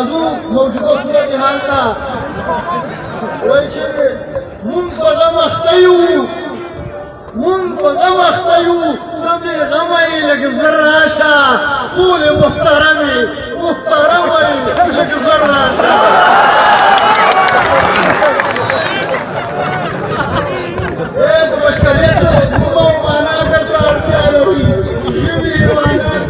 راځو موجوده صورتحال ته وایي چې مونږ په غم اخته یو مونږ په غم اخته یو ته بېغمه یې لږ زر راشه سولې محترمې لږ زر راشه د بشریت مفهوم او معنا درته اړتیا لري ژوي حیوانات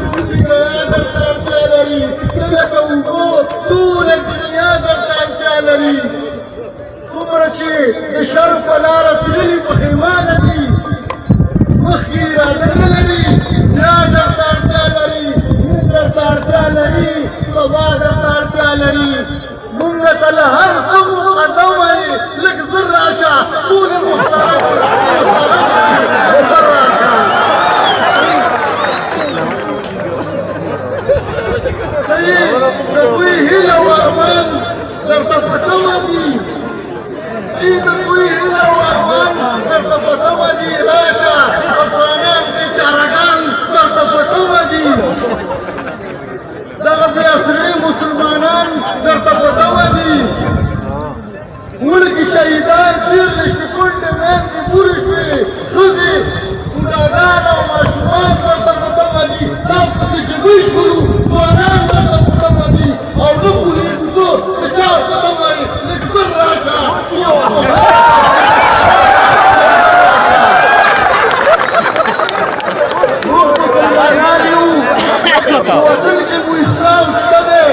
کرایه درته اړتیا لري ته لکه اوبه ټوله دنیا درته اړتیا لري څومره چې د شر په لاره تللي پښیمانه دي مخکې اراده نه لري بیا درته اړتیا لري نن درته اړتیا لري سبا درته اړتیا لري مونږ ته له هر غم مقدمه یې لږ زر راشه ټولې محترم زر راشه د دوی هیله او ارمان درته په تمه دي د دوی هیله او ارمان درته په تمه دي راشه افغانان بیچارهګان درته په تمه دي دغه بې اصلي مسلمانان درته په تمه دي ولکې شهیدان چیرې شي کونډې میندې بورې شوې ښځې بوډاګان او ماشومان درته په تمه دي دا پسې جګۍ شولو ځوانان درته په تمه دي او نه پوهېږو ته د چا په تمه یې لږ زر راشه موږ مسلمانان یو په وطن کې مو اسلام شته دی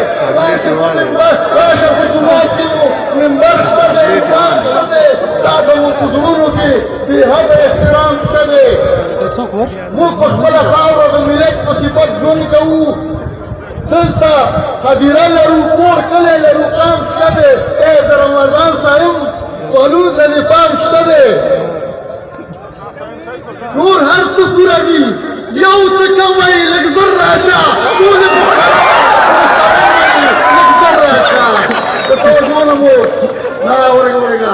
راشه په جومات کې مو منبر شته دی امام شته دی دا د مو په زړونو کې فی حد احترام شته دی موږ په خپله خاوره د ملت په صفت ژوند کوو دلته هدیره لرو کور کلی لرو قام شته دی د رمضان صایم فلور د نفام شته دی نور هر څه پوره دي یو څه کم وایي لږ زر راشه ټولې لږ زر راشه د توجه نه مو نه ورګه